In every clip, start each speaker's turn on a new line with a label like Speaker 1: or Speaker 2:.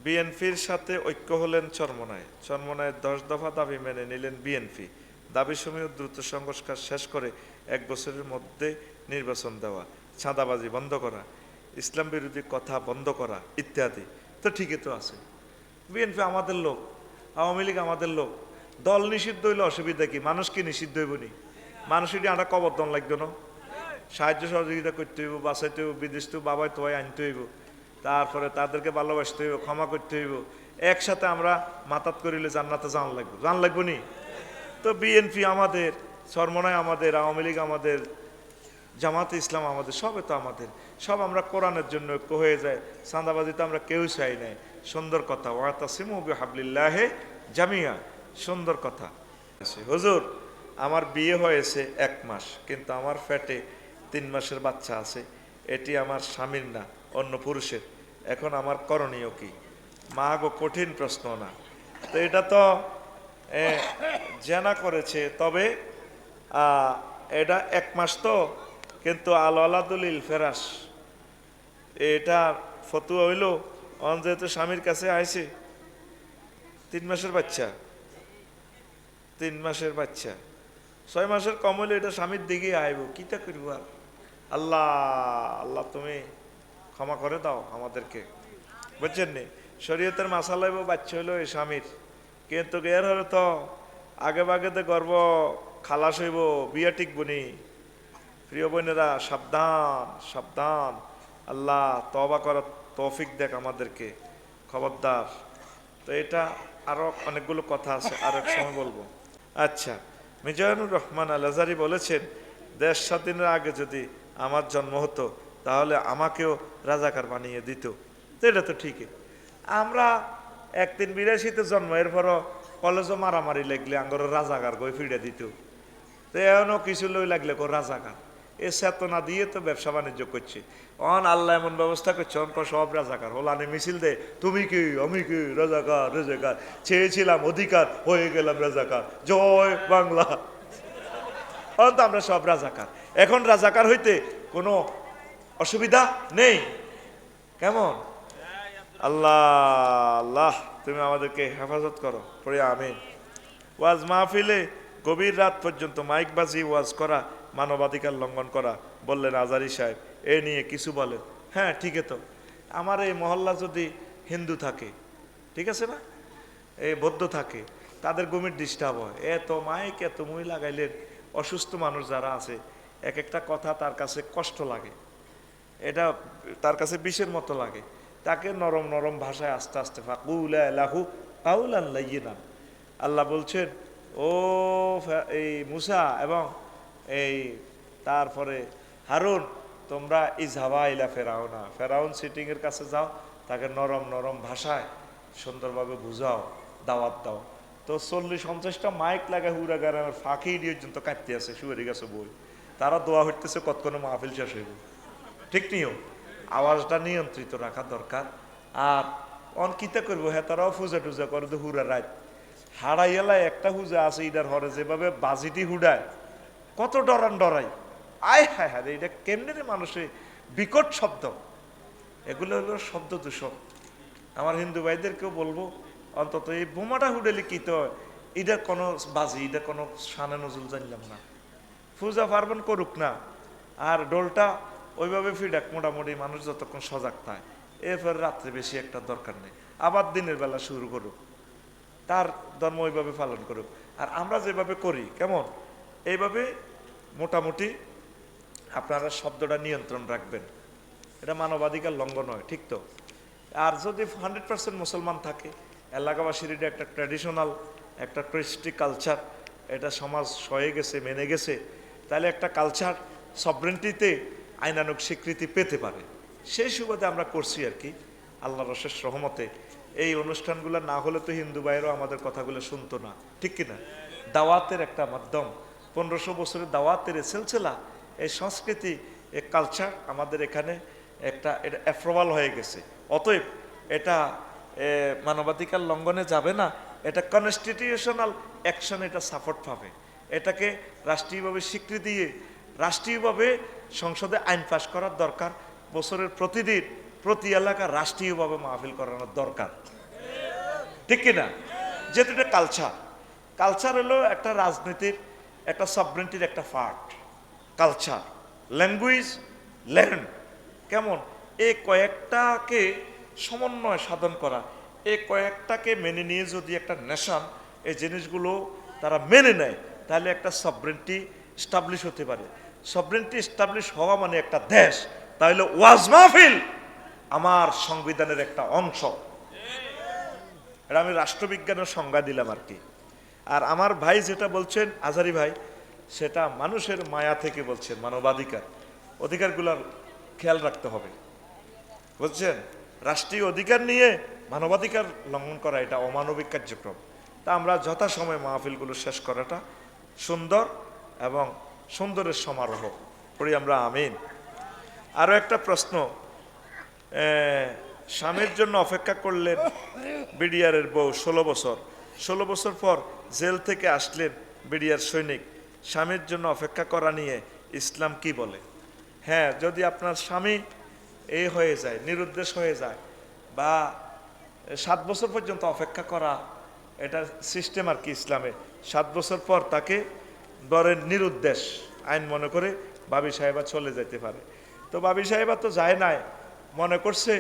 Speaker 1: বিএনপির সাথে ঐক্য হলেন চরমোনাই। চরমোনাইয়ের 10 দফা দাবি মেনে নিলেন বিএনপি। দাবিসমূহ দ্রুত সংস্কার শেষ করে 1 বছরের মধ্যে নির্বাচন দেওয়া, চাঁদাবাজি বন্ধ করা, ইসলাম বিরোধী কথা বন্ধ করা ইত্যাদি। তো ঠিকই তো আছে। বিএনপি আমাদের লোক, আওয়ামী লীগ আমাদের লোক। দল নিষিদ্ধ হইলে অসুবিধা কি? মানুষ কি নিষিদ্ধ হইব নি? মানুষের আটা কবর দন লাগবে না? সাহায্য সহযোগিতা করতে হইব, বাঁচাইতে হইব, বিদেশ তো বাবাই তোয়াই আনতে হইব, তারপরে তাদেরকে ভালোবাসতে হইব, ক্ষমা করতে হইব। একসাথে আমরা মাতাত করিলে জান্নাতে জান লাগবো নি? তো বিএনপি আমাদের, চরমোনাই আমাদের, আওয়ামী লীগ আমাদের, জামাতে ইসলাম আমাদের, সবে তো আমাদের। সব আমরা কোরআনের জন্য ঐক্য হয়ে যায়। চাঁদাবাজি তো আমরা কেউ চাই নাই। সুন্দর কথা, ওয়াতাসিমু বিহাবলিল্লাহি জামিয়া, সুন্দর কথা। হুজুর, আমার বিয়ে হয়েছে 1 মাস, কিন্তু আমার পেটে 3 মাসের বাচ্চা আছে। এটি আমার স্বামীর না, অন্য পুরুষের। এখন আমার করণীয় কি? মা গো, কঠিন প্রশ্ন না তো? এটা তো জেনা করেছে, তবে এটা 1 মাস তো, কিন্তু আল আলাদুলিল ফেরাস, এটা ফতুয়া হইল অন, যেহেতু স্বামীর কাছে আইছে। 3 মাসের বাচ্চা, 3 মাসের বাচ্চা, 6 মাসের কম হইলে এটা স্বামীর দিকে আইব। কিটা করব? আর আল্লাহ আল্লাহ, তুমি ক্ষমা করে দাও আমাদেরকে, বুঝছেন নি? শরীয়তের মাসালা হইব, বাচ্চা হইলো এই স্বামীর, কিন্তু এর হলে তো আগে বাগেতে গর্ব খালাস হইব, বিয়া টিকবো নি। প্রিয় বোনেরা, সাবধান সাবধান। আল্লাহ তওবা করার তৌফিক দেখ আমাদেরকে, খবরদার। তো এটা আরো অনেকগুলো কথা আছে, আর এক সময় বলবো। আচ্ছা, মিজানুর রহমান আল আজহারি বলেছেন, দেশ স্বাধীনের আগে যদি আমার জন্ম হতো তাহলে আমাকেও রাজাকার বানিয়ে দিত। তো এটা তো ঠিকই। আমরা 1382-তে জন্ম, এরপরও কলেজও মারামারি লাগলে আঙ্গর রাজাকার গই ফিরে দিত। তো এমনও কিছু লই লাগলে কো রাজাকার। এ চেতনা দিয়ে তো ব্যবসা বাণিজ্য করছে। অন আল্লাহ এমন ব্যবস্থা করছে, অনক সব রাজাকার হলানি মিছিল দে, তুমি কি আমি কি, রাজাকার রাজাকার। চেয়েছিলাম অধিকার, হয়ে গেলাম রাজাকার, জয় বাংলা। অন তো আমরা সব রাজাকার। এখন রাজাকার হইতে কোনো অসুবিধা নেই। কেমন? আল্লাহ আল্লাহ, তুমি আমাদেরকে হেফাজত করো, পড়ে আমিন। ওয়াজ মাহফিলে গভীর রাত পর্যন্ত মাইকবাজি ওয়াজ করা মানবাধিকার লঙ্ঘন করা বললেন আজারি সাহেব। এ নিয়ে কিছু বলেন? হ্যাঁ, ঠিকই তো। আমার এই মহল্লা যদি হিন্দু থাকে, ঠিক আছে না, এই বৌদ্ধ থাকে, তাদের গভীর ডিস্টার্ব হয়। এত মাইক এত মই লাগাইলেন, অসুস্থ মানুষ যারা আছে, এক একটা কথা তার কাছে কষ্ট লাগে, এটা তার কাছে বিষের মতো লাগে। তাকে নরম নরম ভাষায় আস্তে আস্তে ফাকুলা লাহু কাউলান লাইয়িনান। আল্লাহ বলছেন, ও এই মুসা এবং এই তারপরে হারুন, তোমরা ইজহাবা ইলা ফেরাউনা, ফেরাউন সিটিং এর কাছে যাও, তাকে নরম নরম ভাষায় সুন্দরভাবে বুঝাও, দাওয়াত দাও। তো 40-50টা মাইক লাগায় হুরা গ্রামের ফাঁকি দিয়ে পর্যন্ত কাটতে আছে, শুয়ে গেছে বই। তারা দোয়া হইতেছে কতক্ষণ মাহফিল শেষ হইব। ঠিক নিও, আওয়াজটা নিয়ন্ত্রিত রাখা দরকার। আর অনকিতা করবো, হ্যাঁ তারাও পূজা টুজা করে তো হুরা রাত হারাইয়ালায় একটা হুজা আছে, ইডার হরে যেভাবে বাজিটি হুডায়, কত ডরান ডরাই। আয় হায় হায়, এটা কেমনে রে মানুষে বিকট শব্দ। এগুলো হলো শব্দ দূষণ। আমার হিন্দু ভাইদেরকেও বলবো, অন্তত এই বোমাটা হুডেলে কি তো, এটা কোনো বাজি, এটা কোনো শানে নজরুল জানলাম না। পূজা পার্বণ করুক না, আর ডোলটা ওইভাবে ফিডাক, মোটামুটি মানুষ যতক্ষণ সজাগ থাকে। এরপর রাত্রে বেশি একটা দরকার নেই, আবার দিনের বেলা শুরু করুক, তার ধর্ম ওইভাবে পালন করুক। আর আমরা যেভাবে করি, কেমন এইভাবে মোটামুটি আপনারা শব্দটা নিয়ন্ত্রণ রাখবেন। এটা মানবাধিকার লঙ্ঘন হয়, ঠিক তো? আর যদি 100% মুসলমান থাকে, এলাকাবাসীর এটা একটা ট্র্যাডিশনাল, একটা কৃষ্টি কালচার, এটা সমাজ সয়ে গেছে, মেনে গেছে, তাহলে একটা কালচার সভরেন্টিতে আইনানুগ স্বীকৃতি পেতে পারে। সেই সুবাদে আমরা করছি আর কি, আল্লাহর অশেষ রহমতে। এই অনুষ্ঠানগুলো না হলে তো হিন্দু ভাইয়েরও আমাদের কথাগুলো শুনতো না, ঠিক কিনা? দাওয়াতের একটা মাধ্যম, 1500 বছরের দাওয়াতের সিলসিলা, এই সংস্কৃতি, এই কালচার আমাদের এখানে একটা, এটা অ্যাপ্রুভাল হয়ে গেছে। অতএব এটা মানবাধিকার লঙ্ঘনে যাবে না, এটা কনস্টিটিউশনাল অ্যাকশন, এটা সাপোর্ট পাবে। এটাকে রাষ্ট্রীয়ভাবে স্বীকৃতি দিয়ে রাষ্ট্রীয়ভাবে সংসদে আইন পাশ করার দরকার। বছরের প্রতিদিন প্রতি এলাকা রাষ্ট্রীয়ভাবে মাহফিল করানোর দরকার, ঠিক কিনা? যেহেতু এটা কালচার, কালচার হলো একটা রাজনীতির, একটা সভরেন্টির একটা পার্ট। কালচার, ল্যাঙ্গুয়েজ, ল্যান্ড, কেমন এই কয়েকটাকে সমন্বয় সাধন করা, এই কয়েকটাকে মেনে নিয়ে যদি একটা নেশন এই জিনিসগুলো তারা মেনে নেয়, তাহলে একটা সভরেন্টি স্টাবলিশ হতে পারে। সভরেন্টি স্টাবলিশ হওয়া মানে একটা দেশ, তাহলে ওয়াজ মাহফিল আমার সংবিধানের একটা অংশ। এটা আমি রাষ্ট্রবিজ্ঞানের সংজ্ঞা দিলাম আর কি। আর আমার ভাই যেটা বলছেন আজারি ভাই, সেটা মানুষের মায়া থেকে বলছেন, মানবাধিকার, অধিকারগুলোর খেয়াল রাখতে হবে, বুঝছেন? রাষ্ট্রীয় অধিকার নিয়ে মানবাধিকার লঙ্ঘন করা এটা অমানবিক কার্যক্রম। তা আমরা যথাসময়ে মাহফিলগুলো শেষ করাটা সুন্দর এবং সুন্দরের সমারোহ করি আমরা, আমিন। আরও একটা প্রশ্ন, স্বামীর জন্য অপেক্ষা করলেন বিডিআরের বউ 16 বছর পর জেল থেকে আসলেন বিডিআর সৈনিক, স্বামীর জন্য অপেক্ষা করা নিয়ে ইসলাম কি বলে? হ্যাঁ, যদি আপনার স্বামী এই হয়ে যায়, নিরুদ্দেশ হয়ে যায়, বা 7 বছর পর্যন্ত অপেক্ষা করা, এটা সিস্টেম আর কি ইসলামে। 7 বছর পর তাকে ধরেন নিরুদ্দেশ আইন মনে করে ভাবি সাহেবা চলে যেতে পারে। তো ভাবি সাহেবা তো যায় নাই, মনে করছে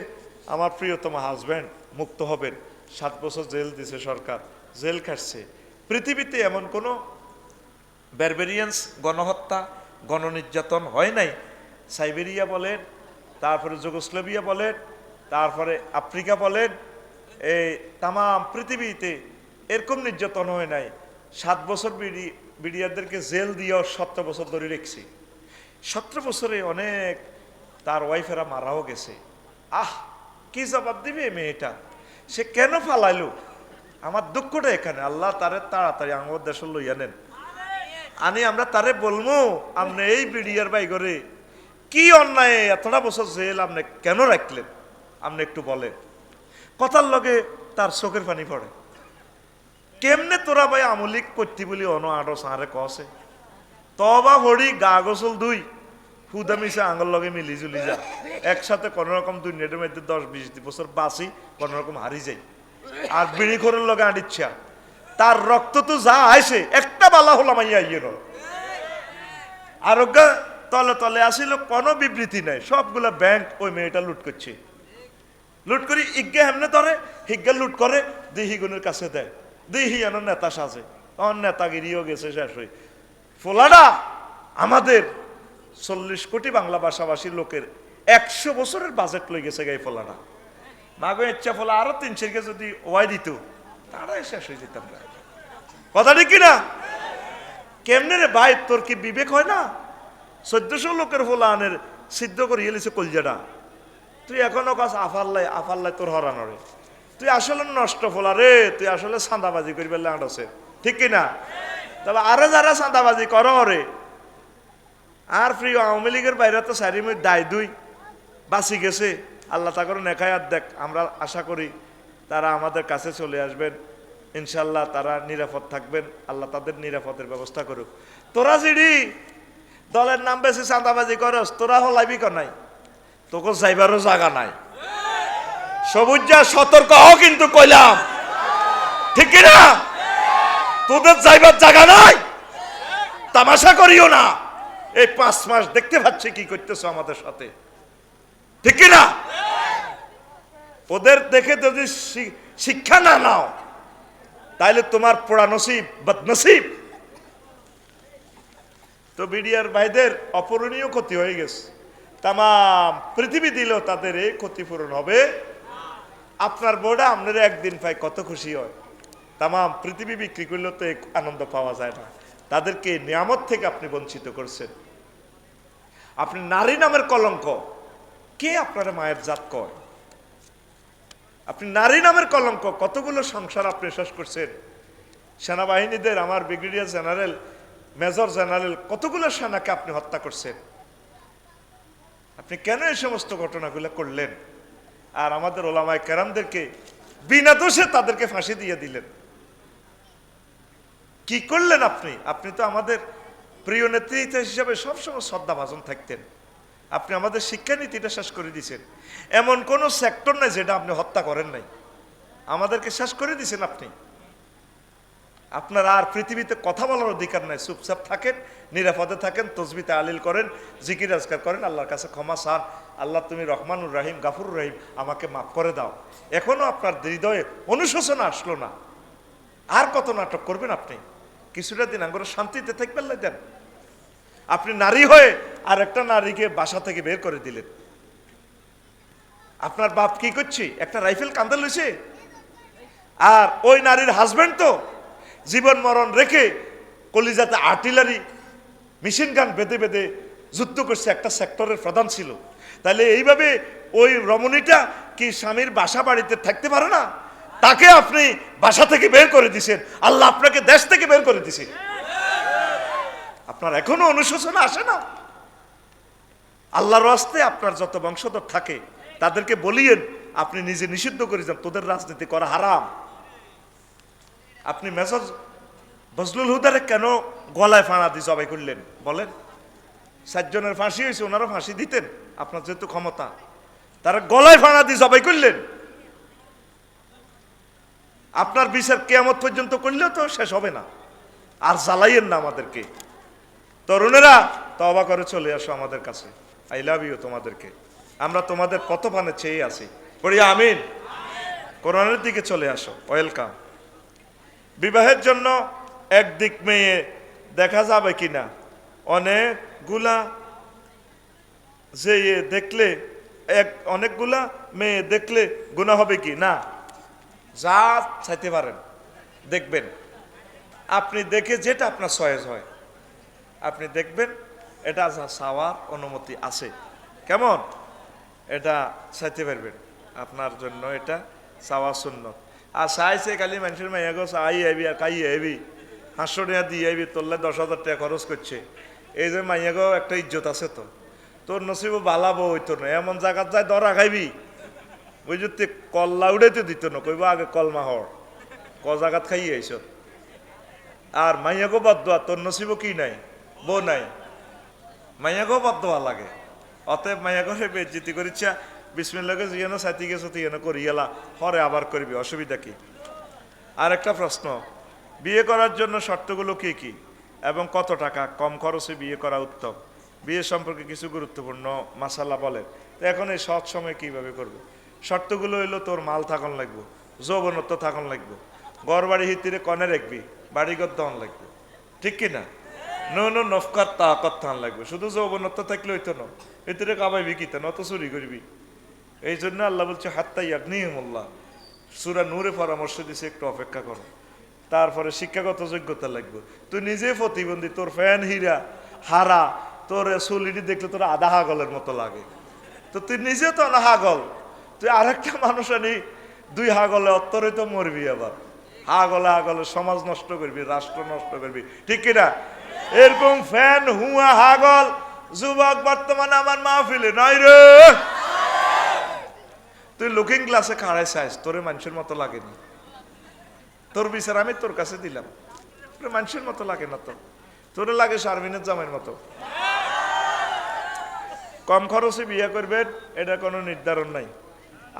Speaker 1: আমার প্রিয়তম হাজব্যান্ড মুক্ত হবেন, 7 বছর জেল দিছে সরকার, জেল খাটছে। পৃথিবীতে এমন কোনো বারবেরিয়ান্স, গণহত্যা, গণনির্যাতন হয় নাই। সাইবেরিয়া বলেন, তারপরে যুগোস্লাভিয়া বলেন, তারপরে আফ্রিকা বলেন, এই তাম পৃথিবীতে এরকম নির্যাতন হয় নাই। 7 বছর বিডিআরদেরকে জেল দিয়েও 17 বছর ধরে রেখেছি। 17 বছরে অনেক তার ওয়াইফেরা মারাও গেছে। কি জবাব দিবে মেয়েটা? সে কেন ফালাইলো? আমার দুঃখটা এখানে, আল্লাহ তারে তাড়াতাড়ি আমার দেশ লইয়া নেন। আমরা তারে বলবো, আপনি এই বিডিআর বাই করে কি অন্যায় এতটা বছর জেল আপনি কেন রাখলেন? আপনি একটু বলেন। কথার লগে তার চোখের পানি পড়ে। কেমনে তোরা ভাই আমলিক করতি বলি অন আড়ো সাঁড়ে কসে তবা ভরি গা গোসল দুই হুদা মিশে আঙুল লগে মিলি জুলি যা, একসাথে কোন রকম দুনিয়ার মধ্যে 10-20 বছর বাঁচি, কোন রকম হারি যাই। আর বিড়ি খোরের লগে আডিচ্ছা, তার রক্ত তো যা আইসে একটা বালা হলাম আইয়ের আরোগ্য তলে তলে আসিল, কোনো বিবৃতি নাই। সবগুলা ব্যাংক ওই মেয়েটা লুট করছে, লুট করি ইজ্ঞা হেমনে ধরে, হিজ্ঞা লুট করে দিহি গুনের কাছে দেয়, দিহি এন নেতা সাজে, অন নেতাগিরিও গেছে শেষ হয়ে। ফোলাডা আমাদের 40 কোটি বাংলা ভাষাভাষীর লোকের 100 বছরের বাজেট লই গেছে গাই ফোলাডা। মাগো ইচ্ছা ফোলা আরো 300 যদি ওয়াই দিত, তারাই শেষ হয়ে যেতাম। কথা ঠিক কিনা? কেমনে রে ভাই, তোর কি বিবেক হয় না? 1400 লোকের ফোলা আনের সিদ্ধ করে এলিছে কলজাটা, তুই এখনো কাজ আফাল্লাই তোর হরানো রে। তুই আসলে নষ্ট ফোলা রে, তুই আসলে চাঁদাবাজি করি পেলে আঁটছে, ঠিক কিনা? তবে আরো যারা চাঁদাবাজি কর রে, আর প্রিয় আওয়ামী লীগের বাইরে তো সারি দায় দুই বাঁচি গেছে, আল্লাহ তা করে নেখায়াত দেখ। আমরা আশা করি তারা আমাদের কাছে চলে আসবেন, ইনশাল্লাহ তারা নিরাপদ থাকবেন, আল্লাহ তাদের নিরাপদের ব্যবস্থা করুক। তোরা জিডি দলের নাম বেশি চাঁদাবাজি করস, তোরা হলাইবি কর নাই, তোকে যাইবারও জায়গা নাই। সবুজা সতর্ক হও কিন্তু কইলাম, ঠিক কিনা? তোদের যাইবার জায়গা নাই, তামাশা করিও না। এই 5 মাস দেখতে পাচ্ছি কি করতেছো আমাদের সাথে, ঠিক কিনা? ওদের দেখে যদি শিক্ষা না নাও, তাইলে তোমার পোড়া নসিব, বদনসিব। তো বিডিআর ভাইদের অপূরণীয় ক্ষতি হয়ে গেছে, তাম পৃথিবী দিলেও তাদের এই ক্ষতিপূরণ হবে। আপনার বোর্ডে আপনারা একদিন পাই কত খুশি হয়, তাম পৃথিবী বিক্রি করলেও তো আনন্দ পাওয়া যায় না। তাদেরকে নিয়ামত থেকে আপনি বঞ্চিত করছেন। আপনি নারী নামের কলঙ্ক, কে আপনারা মায়ের জাত কয়? আপনি নারী নামের কলঙ্ক, কতগুলো সংসার আপনি শেষ করছেন। সেনাবাহিনীদের, আমার ব্রিগেডিয়ার জেনারেল, মেজর জেনারেল, কতগুলো সেনাকে আপনি হত্যা করছেন। আপনি কেন এই সমস্ত ঘটনাগুলো করলেন? আর আমাদের ওলামায়ে কেরামদেরকে বিনা দোষে তাদেরকে ফাঁসি দিয়ে দিলেন। কি করলেন আপনি? আপনি তো আমাদের প্রিয় নেতৃত্ব হিসাবে সবসময় শ্রদ্ধাভাজন থাকতেন। আপনি আমাদের শিক্ষানীতিটা শেষ করে দিয়েছেন। এমন কোনো সেক্টর নাই যেটা আপনি হত্যা করেন নাই, আমাদেরকে শেষ করে দিয়েছেন আপনি। আপনার আর পৃথিবীতে কথা বলার অধিকার নাই, চুপচাপ থাকেন, নিরাপদে থাকেন, তসবিহ তাহলিল করেন, জিকির আজকার করেন, আল্লাহর কাছে ক্ষমা চান। আল্লাহ তুমি রহমানুর রাহিম, গাফুরুর রহিম, আমাকে মাফ করে দাও। এখনো আপনার হৃদয়ে অনুশোচনা আসলো না, আর কত নাটক করবেন আপনি? কিছুটা দিন আঙ্গুর শান্তিতে থাকবেন দেন। আপনি নারী হয়ে আর একটা নারীকে বাসা থেকে বের করে দিলেন। আপনার বাপ কি করছে? একটা রাইফেল কাঁধে লইছে। আর ওই নারীর হাজবেন্ড তো জীবন মরণ রেখে কলিজাতে আর্টিলারি মেশিন গান বেঁধে বেঁধে যুদ্ধ করছে, একটা সেক্টরের প্রধান ছিল। তাহলে এইভাবে ওই রমণীটা কি স্বামীর বাসা বাড়িতে থাকতে পারে না? তাকে আপনি বাসা থেকে বের করে দিছেন, আল্লাহ আপনাকে দেশ থেকে বের করে দিছে। আপনার এখনো অনুশোচনা আসে না? আল্লাহর রাস্তে আপনার যত বংশধর থাকে তাদেরকে বলিয়েন, আপনি নিজে নিষিদ্ধ করে যান, তোদের রাজনীতি করা হারাম। আপনি মেজর বজলুল হুদারে কেন গলায় ফাঁড়া দিয়ে জবাই করলেন বলেন? 7 জনের ফাঁসি হয়েছে, ওনারও ফাঁসি দিতেন, আপনার যেহেতু ক্ষমতা। তারা গলায় ফাঁড়া দিয়ে জবাই করলেন। আপনার বিচার কিয়ামত পর্যন্ত করলেও তো শেষ হবে না। আর জ্বালাইয়েন না আমাদেরকে। তরুণেরা তওবা করে চলে আসো আমাদের কাছে, আই লাভ ইউ তোমাদেরকে। আমরা তোমাদের পথপানে চেয়ে আছি, পড়ি আমিন। কোরআনের দিকে চলে আসো, ওয়েলকাম। বিবাহের জন্য একদিক মেয়ে দেখা যাবে কিনা? অনেকগুলা যে দেখলে অনেকগুলা মেয়ে দেখলে গুনাহ হবে কি না? যা চাইতে পারেন দেখবেন, আপনি দেখে যেটা আপনার চয়েস হয় আপনি দেখবেন, এটা চাওয়ার অনুমতি আছে। কেমন? এটা চাইতে পারবেন, আপনার জন্য এটা চাওয়া সুন্নত। আর চাইছে খালি মানুষের মাইয়া গো চাই আইবি আর খাই আইবি, 500 টাকা দিয়ে আইবি, তোরলে 10,000 টাকা খরচ করছে। এই যে মাইয়া গো একটা ইজ্জত আছে, তো তোর নসিব বালাবো হইতো না, এমন জায়গার যায় দরা খাইবি বুঝতে, কল্লা উড়াইতে দিত না, কইব আগে কলমা হর ক জায়গাত খাই আইস। আর মাইয়াগো বদোয়া, তোর নসিব কি নাই, বউ নাই, মাইয়াগো বদোয়া লাগে। অতএব মাইয়াগো সে বেজ্জিতি করিচ্ছা, বিসমিল্লাহকে জিয়ানো সাথী গেছো তুইয়ানো করিয়ালা, পরে আবার করবি, অসুবিধা কি? আর একটা প্রশ্ন, বিয়ে করার জন্য শর্তগুলো কি কি এবং কত টাকা কম খরচে বিয়ে করা উত্তম? বিয়ে সম্পর্কে কিছু গুরুত্বপূর্ণ মাসালা বলেন। তো এখন এই সৎ সময় কিভাবে করবে? শর্তগুলো হইলো, তোর মাল থাকন লাগবো, যৌবনত্ব থাকন লাগবো, গড় বাড়ি হিতিরে কনে রাখবি, বাড়িঘর দন লাগবে, ঠিক কিনা? নো নফকার তাকত থান লাগবে। শুধু যৌবনত্ব থাকলে হইতো না, হিতিরে কাবাইবি কিতে, নত চুরি করবি। এই জন্য আল্লাহ বলছে হাত্তা ইয়াগনিহিমুল্লাহ, সূরা নূরে পরামর্শ দিছে, একটু অপেক্ষা করো। তারপরে শিক্ষাগত যোগ্যতা লাগবে। তুই নিজে প্রতিবন্ধী, তোর ফ্যান হীরা হারা, তোর চুলিটি দেখলে তোর আধা হাগলের মতো লাগে, তো তুই নিজে তো না হাগল, তুই আরেকটা মানুষ আনি 2 হাগলে অত্তরে তো মরবি। আবার হাগলে হাগলে সমাজ নষ্ট করবি, রাষ্ট্র নষ্ট করবি, ঠিক কিনা? এরকম ফ্যান হুয়া হাগল যুবক বর্তমানে আমার মাহফিলে নাই রে। তুই লুকিং গ্লাসে খাড়াই চাইস, তোরে মানুষের মতো লাগেনি। তোর বিচার আমি তোর কাছে দিলাম, মানুষের মতো লাগে না তো, তোরে লাগে শারমিনের জামাইয়ের মতো। কম খরচে বিয়ে করবেন এটা কোনো নির্ধারণ নাই,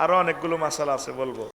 Speaker 1: আরো অনেকগুলো মাসালা আছে বলবো।